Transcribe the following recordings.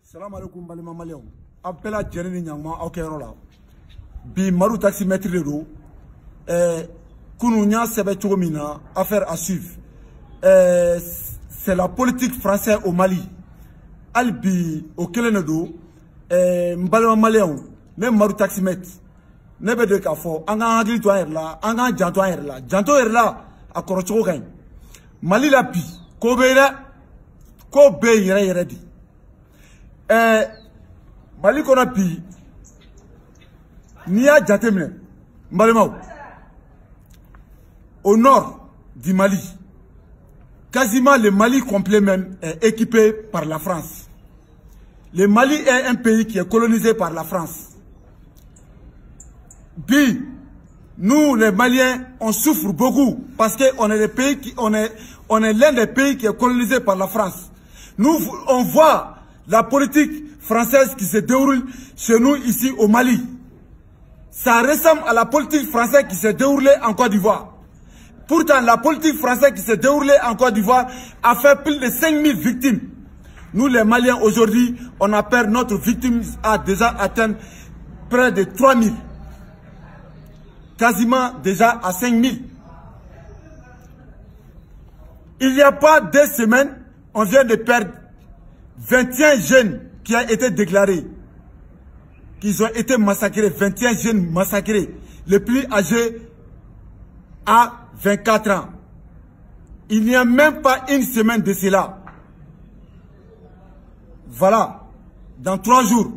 Salam alaikum balima malien. Appela Djereni Nyangma Okerola. Bi Maru taximétre de l'eau. Kounounia Sebe Chogomina, affaire à suivre. C'est la politique française au Mali. Albi au Kelenedo, Mbalima malien, même Maru taximétre. Nebe de Kafo, Anga Angli Toyer là, Anga Jantoyer là. Jantoyer là, à Korochogain. Mali la pi, Kobera. Ko be yere di Mali kona bi niya jatemine mbalemaw au nord du Mali quasiment le Mali complet même est équipé par la France. Le Mali est un pays qui est colonisé par la France. Bi nous les Maliens on souffre beaucoup parce que on est l'un des pays qui est colonisé par la France. Nous, on voit la politique française qui se déroule chez nous ici au Mali. Ça ressemble à la politique française qui s'est déroulée en Côte d'Ivoire. Pourtant, la politique française qui s'est déroulée en Côte d'Ivoire a fait plus de 5000 victimes. Nous, les Maliens, aujourd'hui, on a perdu notre victime a déjà atteint près de 3000. Quasiment déjà à 5000. Il n'y a pas 2 semaines, on vient de perdre 21 jeunes qui ont été déclarés, qui ont été massacrés, 21 jeunes massacrés, les plus âgés à 24 ans. Il n'y a même pas une semaine de cela. Voilà, dans 3 jours,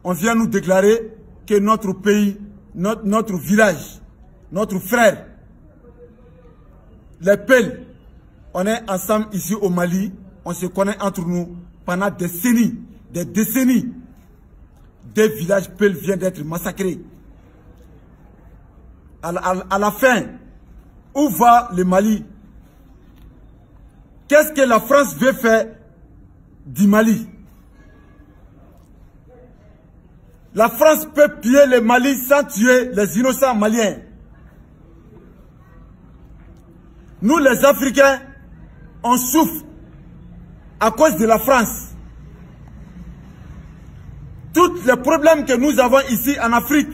on vient nous déclarer que notre pays, notre village, notre frère, les Peuls, on est ensemble ici au Mali. On se connaît entre nous pendant des décennies. Des villages Peuls viennent d'être massacrés. À la fin, où va le Mali? Qu'est-ce que la France veut faire du Mali? La France peut piller le Mali sans tuer les innocents maliens. Nous les Africains, on souffre à cause de la France. Tous les problèmes que nous avons ici en Afrique,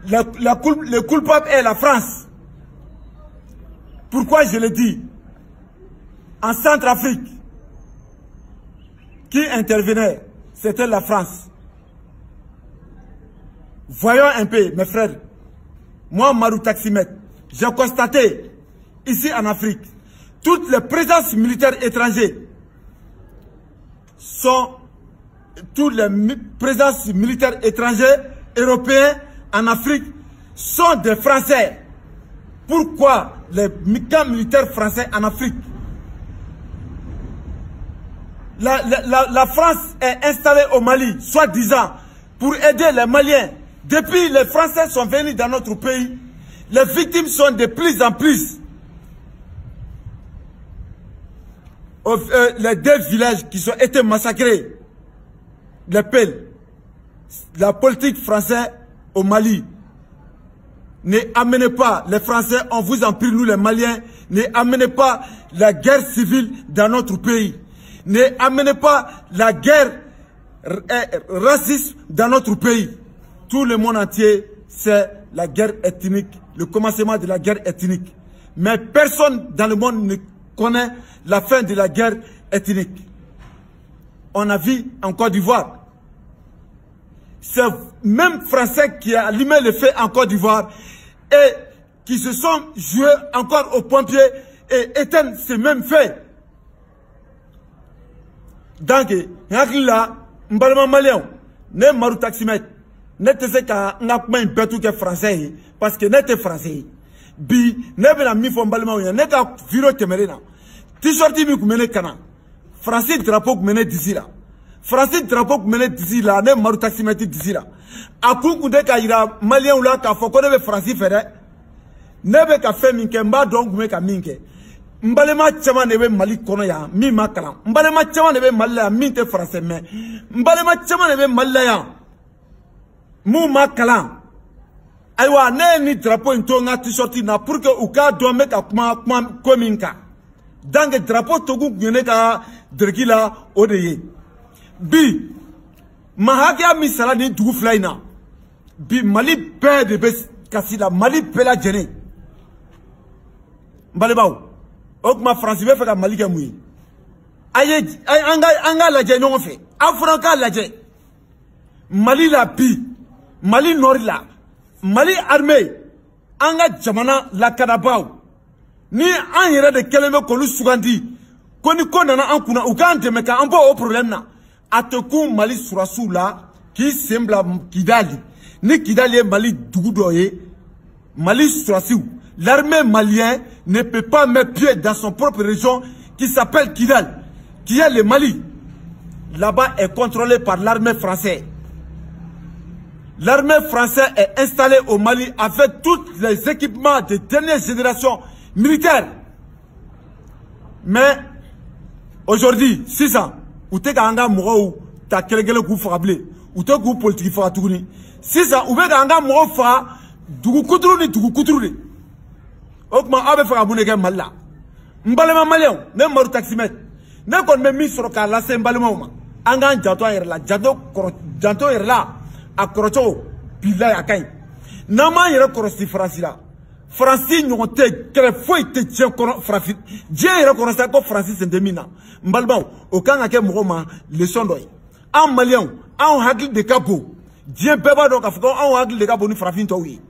le coupable est la France. Pourquoi je le dis? En Centrafrique, qui intervenait? C'était la France. Voyons un peu, mes frères. Moi, Maru taximétre, j'ai constaté ici en Afrique, toutes les présences militaires étrangères européens en Afrique sont des Français. Pourquoi les camps militaires français en Afrique? La France est installée au Mali, soi-disant, pour aider les Maliens. Depuis les Français sont venus dans notre pays, les victimes sont de plus en plus. Les 2 villages qui ont été massacrés, les Peuls, la politique française au Mali. Ne amenez pas, les Français, on vous en prie, nous les Maliens, ne amenez pas la guerre civile dans notre pays. Ne amenez pas la guerre raciste dans notre pays. Tout le monde entier, c'est la guerre ethnique, le commencement de la guerre ethnique. Mais personne dans le monde ne connaît la fin de la guerre ethnique. On a vu en Côte d'Ivoire. C'est même Français qui a allumé le feu en Côte d'Ivoire et qui se sont joués encore aux pompiers et éteignent ces mêmes faits. Donc, là, Mbalma Malien, ne Maru taximétre, ne te sais qu'à n'apprendre betu que français, parce que n'était français. Bi, ne be la mi fo Mbalma Malien, ne ka viro temerena. T-shirt mi kumene kana. Français drapeau kumene d'ici là. Français drapeau kumene d'ici là, ne Maru taximétre d'ici là. Aku kunde ka ira Malien ou là ka fo ko ne be français fere. Ne be ka fe minke mba donc me ka minke. Mbalema chama ne be Mali kono ya mi makala. Mbalema chama ne be Mali ya mi te français mais. Mbalema chama ne be Mali ya. Mu makala. Aywa ne ni drapeau into nga t-shirt na pour que uka do me ka kuma kominka. Dans le drapeau togu ngene ka Dergila Odeye. Bi, Mahagia Misala ni Dougflaina. Bi, Mali père de Bes Kassila, Mali pela Djene. Mbalebao, Okma France veut faire Mali Gamoui. Aye, Anga la Djene on fait. Afranka la Djene. Mali la Bi, Mali Norila, Mali armée. Anga Jamana la Kanabao. Ni an yɛrɛ de kɛlen bɛ k'olu sugandi ko ni ko nana an kunna u k'an dɛmɛ k'an bɔ o problème na a tɛ kun Mali surasiw la k'i sen bila Kidali ni Kidali ye Mali dugu dɔ ye Mali surasiw l'armée malienne ne peut pas mettre pied dans son propre région qui s'appelle Kidal qui est le Mali. Là-bas est contrôlé par l'armée française. L'armée française est installée au Mali avec tous les équipements de dernière génération militaire. Mais aujourd'hui, 6 ans, ou te ka anga moro ta kelekele ku fagable, ou te ku politique faga tuguni. 6 ans, ou be ka anga moro faga dugu kuturu ni. Okuma abe faga bune ke malla. Mbalema malien, ne maru taximet. Ne kon me mi soro ka la se mbalema uma. Anga janto yer la, janto yer la akorocho bila yakay. Nama yer korosti France la. Francis ɲɔgɔn tɛ kɛlɛ foyi tɛ diɲɛ kɔnɔ farafin diɲɛ yɛrɛ kɔnɔ sa ko Francis sen tɛ min na n balimaw o kan ka kɛ mɔgɔ ma leçon dɔ ye an maliyɛnw anw hakili de ka bon diɲɛ bɛɛ b'a dɔn k'a fɔ ko anw hakili de ka bon ni farafin tɔw ye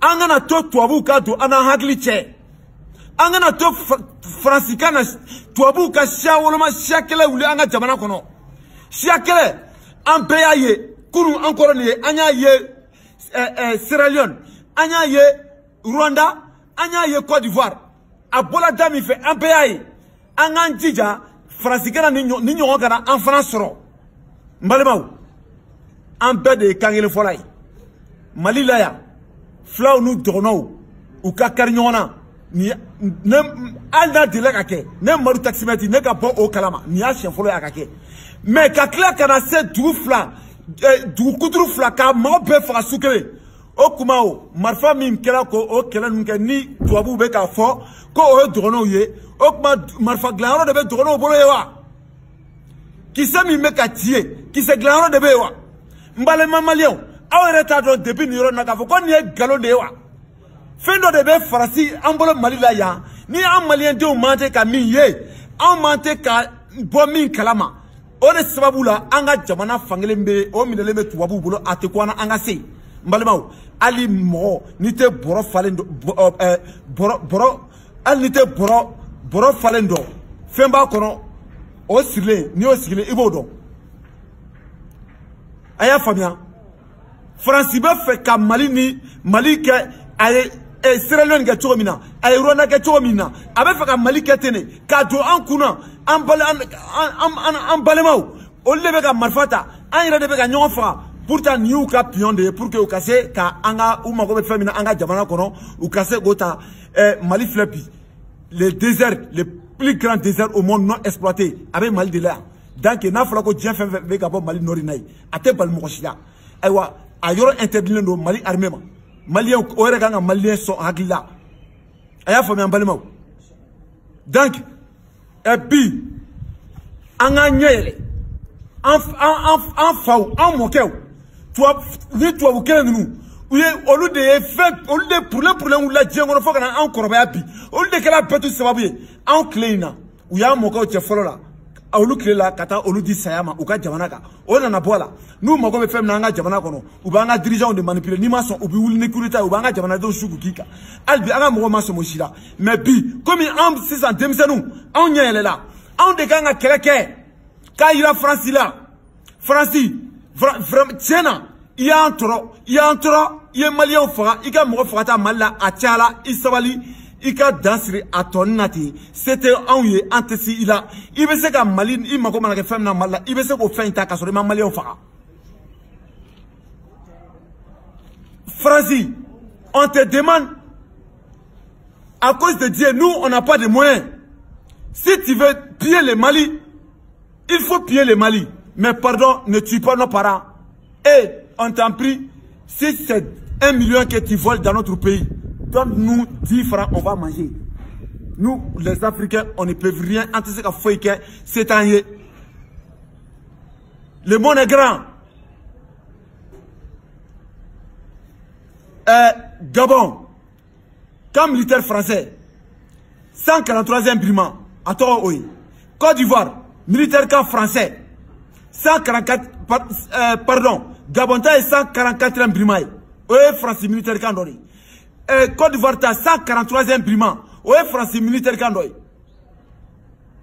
an kana to tubabuw ka don an n'an hakili cɛ an kana to Faransi ka na tubabuw ka siya woloma siya kɛlɛ wuli an ka jamana kɔnɔ siya kɛlɛ an bɛɛ y'a ye kunun an kɔrɔ nin ye an y'a ye Sierra Leone an y'a ye Rwanda, an y'a ye Côte d'Ivoire. A bola da min fɛ an bɛɛ y'a ye. An k'an jija Faransi kana ni ɲɔgɔn kana an fana sɔrɔ. N balimaw, an bɛɛ de ye kan kelen fɔla ye. Mali la yan, filaw n'u dɔgɔnɔw u ka kari ɲɔgɔn na. Hali n'a delila ka kɛ, ne Madu Taximɛti ne ka bɔ o kalama. Nin y'a siɲɛ fɔlɔ ye a ka kɛ. Mais ka tila ka na se dugu kuturu fila ka mɔgɔ bɛɛ faga su kelen. O kuma o marifa min kɛra ko o kɛlɛ ninnu kɛ ni tubabuw bɛ k'a fɔ ko o ye dɔgɔnɔw ye o kuma marifa dilanyɔrɔ de bɛ dɔgɔnɔw bolo ye wa kisɛ min bɛ ka ci ye kisɛ dilanyɔrɔ de bɛ yen wa n balima maliyɛnw aw yɛrɛ t'a dɔn depuis nin yɔrɔ in na k'a fɔ ko nin ye nkalon de ye wa fɛn dɔ de bɛ Faransi an bolo Mali la yan ni an maliyɛndenw man tɛ ka min ye anw man tɛ ka bɔ min kalama o de sababu la an ka jamana fankelen bɛ o minɛlen bɛ tubabuw bolo a tɛ ko an na an ka se n balimaw ali mɔgɔ n'i tɛ bɔrɔ falen dɔn hali n'i tɛ bɔrɔ falen dɔn fɛn b'a kɔnɔ o sirilen n'i y'o sigilen i b'o dɔn a y'a faamuya Faransi bɛ fɛ ka Mali kɛ a ye Sierra Leone kɛ cogo min na a ye Rwanda kɛ cogo min na a bɛ fɛ ka Mali kɛ ten de k'a don an kunna an balimaw olu de bɛ ka marifa ta an yɛrɛ de bɛ ka ɲɔgɔn faga. Pourtant ni y'u ka pion de ye pour que u ka se ka an ka u mago bɛ fɛn min na an ka jamana kɔnɔ u ka se k'o ta Mali filɛ bi les déserts les plus grands déserts au monde non exploités a bɛ Mali de la yan donc n'a fɔra ko diɲɛ fɛn fɛn bɛ ka bɔ Mali nord na ye a tɛ bali mɔgɔ si la ayiwa a yɔrɔ interdilen don Mali armée ma maliyɛnw o yɛrɛ kan ka maliyɛn sɔn hakili la a y'a faamuya n balimaw donc bi an k'an ɲɛ yɛlɛ an faw an mɔkɛw ni tubabu kelen ninnu u ye olu de ye fɛn olu de problème wulila diɲɛ kɔnɔ fo ka na an kɔrɔbaya bi olu de kɛra bɛɛ tu sababu ye anw tile in na u y'an mɔkɛw cɛ fɔlɔ la olu tile la ka taa olu di saya ma u ka jamana kan o nana bɔ a la n'u mago bɛ fɛn min na an ka jamana kɔnɔ u b'an ka dirigeants de manipuler n'i ma sɔn u bɛ wuli ni coup d'état u b'an ka jamanadenw su k'u k'i kan hali bi an ka mɔgɔw ma sɔn o si la mais bi komi an sisan denmisɛnninw anw ɲɛ yɛlɛla anw de kan ka kɛlɛ kɛ k'a yira Faransi la Faransi tiɲɛ na i y'an tɔɔrɔ i ye maliyɛnw faga i ka mɔgɔ faga ta Mali la a cayala i sabali i ka dan siri a tɔɔnin na ten se tɛ anw ye an tɛ se i la i bɛ se ka Mali i mago mana kɛ fɛn min na Mali la i bɛ se k'o fɛn in ta k'a sɔrɔ i ma maliyɛnw faga Faransi on te demande à cause de Dieu nous on n'a pas de moyens si tu veux piller le Mali il faut piller le Mali mais pardon ne tue pas nos parents et on t'en prie si c'est 1 million que tu voles dans notre pays donne-nous 10 francs on va manger Nous, les Africains, on ne peut rien anticiper qu'à faire que c'est un yé. Le monde est grand. Gabon, comme militaire français, 143e briment, à toi, oui. Côte d'Ivoire, militaire camp français, 144, pardon, Gabon, est 144e briment, oui, français militaire camp d'Ori. Côte d'Ivoire, 143e briment, oui, français militaire camp d'Ori.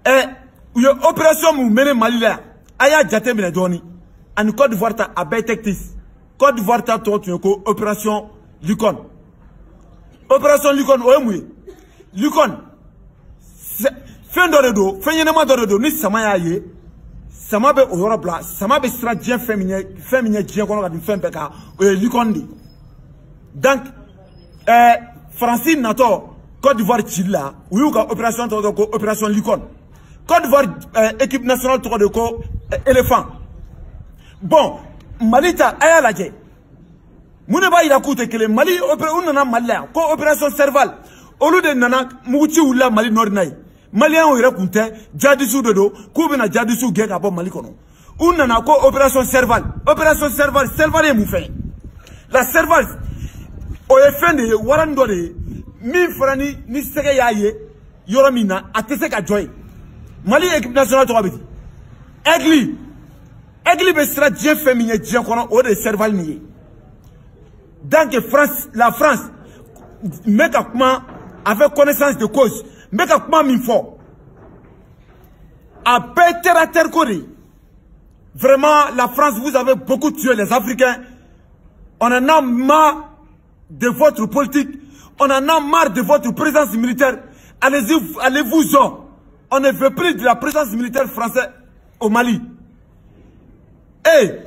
Il y a une opération qui mène Mali là, Aya Djate Menedoni, en Côte d'Ivoire, à Bétectis. Côte d'Ivoire, opération Lucon. Opération Lucon, oui, Lucon. Fin d'oredo, fin y'en a d'oredo, ni sama yé, sama be au Europe là, sama be sera bien féminin, bien qu'on a dit fin peka, Lucon dit. Donc, Francine Nato, Côte d'Ivoire Chilla, oui, opération opération Lucon. Côte d'Ivoire, équipe nationale de ko éléphant. Bon, Malita, aya la dje. Mouneba il a coûté que le Mali, opération Serval. Au lieu de Nana, Mouti ou la Mali Nordnaï. Malien ou Irakunte, Djadissou de do, Koubena Djadissou Gek à Mali Kono. Ou Nana, opération Serval. Opération Serval, Serval est moufin. La Serval, au FN de Warandore, mi frani, ni sege yaye, Yoromina, a Teseka Joy. Mali équipe nationale de Rabiti. Egli bestra Djen féminin, Djen Kono, ou de Serval nié. Donc la France, avec connaissance de cause, vraiment, la France, vous avez beaucoup tué les Africains. On en a marre de votre politique. On en a marre de votre présence militaire. Allez-vous-en. On ne veut plus de la présence militaire française au Mali. Et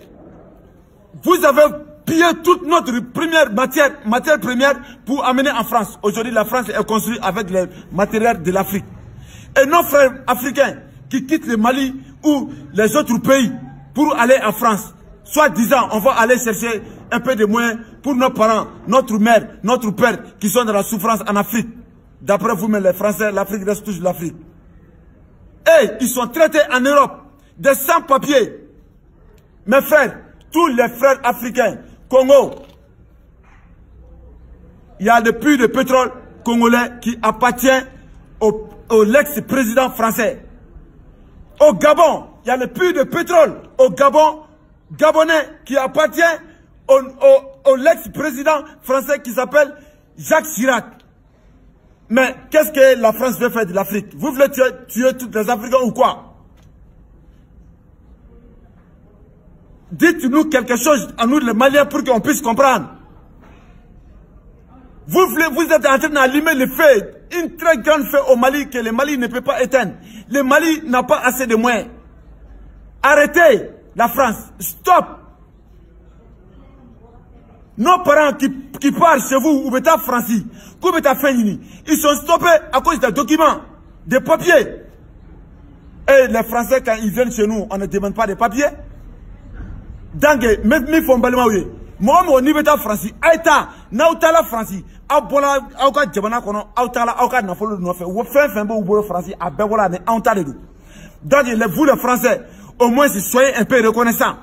vous avez piller toute notre matière première pour amener en France. Aujourd'hui, la France est construite avec les matériels de l'Afrique. Et nos frères africains qui quittent le Mali ou les autres pays pour aller en France, soit disant, on va aller chercher un peu de moyens pour nos parents, notre mère, notre père qui sont dans la souffrance en Afrique. D'après vous-même, les Français, l'Afrique reste toujours l'Afrique. Et ils sont traités en Europe des sans-papiers. Mes frères, tous les frères africains, Congo, il y a le puits de pétrole congolais qui appartient au l'ex-président français. Au Gabon, il y a le puits de pétrole au Gabon, gabonais qui appartient au l'ex-président français qui s'appelle Jacques Chirac. Mais qu'est-ce que la France veut faire de l'Afrique? Vous voulez tuer tous les Africains ou quoi? Dites-nous quelque chose à nous les Maliens pour qu'on puisse comprendre. Vous êtes en train d'allumer le feu, une très grande feu au Mali que le Mali ne peut pas éteindre. Le Mali n'a pas assez de moyens. Arrêtez la France. Stop. Nos parents qui partent chez vous, ou bêta Francis, ou bêta Fénini, ils sont stoppés à cause des documents, des papiers. Et les Français, quand ils viennent chez nous, on ne demande pas de papiers. Donc, mais font balmaoué. Moi, mon niveau de Francis, Aïta, Nautala Francis, Abola, Auka Djabana Kono, Autala, Auka Nafolo Nofe, ou Fenfembo ou Francis, à Bevola, mais Antaledou. Donc, vous les Français, au moins, soyez un peu reconnaissants.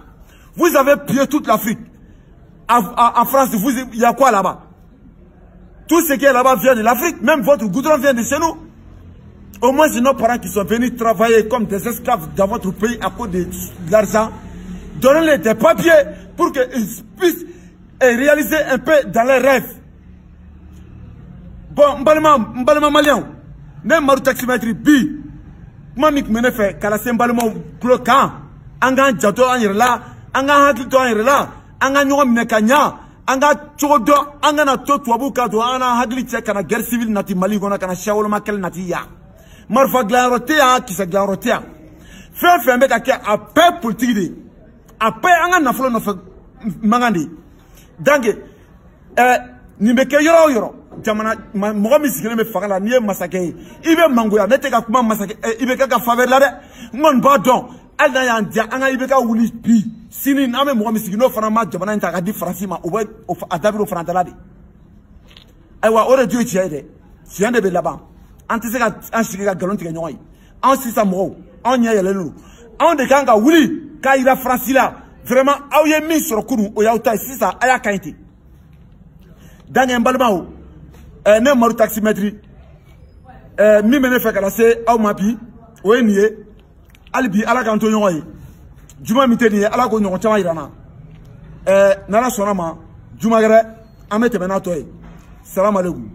Vous avez pillé toute l'Afrique. En France, il y a quoi là-bas? Tout ce qui est là-bas vient de l'Afrique, même votre goudron vient de chez nous. Au moins, c'est nos parents qui sont venus travailler comme des esclaves dans votre pays à cause de l'argent. Donnez-les des papiers pour qu'ils puissent réaliser un peu dans leurs rêves. Bon, m'balma malien, même maru taximétrie bi, mamik mene fait kalasse m'balma bloquant, anga jato anirla, anga hakito anirla, anga nyom nekanya, anga chodo, anga na to tuabuka do ana hagli check na guerre civile nati Mali gona kana shawolo makel nati ya. Marfa glarotea qui se glarotea. Fait mec à peu politique. Après, on a fait un mangandi. Donc, nimeke yoro. Jamana, moi, je me fais la nier massacre. Il veut mangouya, n'était qu'à comment massacrer. Il veut qu'à faveur là. Mon badon. Elle n'a rien dit. Anga il veut qu'à ouli pi. Sini, n'a même moi, mais si nous faisons mal, jamana, il t'a dit francima, ou à David au Frantalade. Aïwa, aurait dû être aidé. Si un de là-bas. an tɛ se ka an sigi ka galon tigɛ ɲɔgɔn ye an sisan mɔgɔw anw ɲɛ yɛlɛlen don anw de kan ka wuli k'a yira Faransi la vraiment aw ye min sɔrɔ kunun o y'aw ta ye sisan a y'a kaɲi ten donc n balimaw ne Maru taximètre min bɛ ne fɛ ka lase aw ma bi o ye nin ye hali bi Ala k'an to ɲɔgɔn ye juma min tɛ nin ye Ala k'o ɲɔgɔn caman yira n na n'Ala sɔnna ma juma wɛrɛ an bɛ tɛmɛ n'a tɔ ye salamu aleykum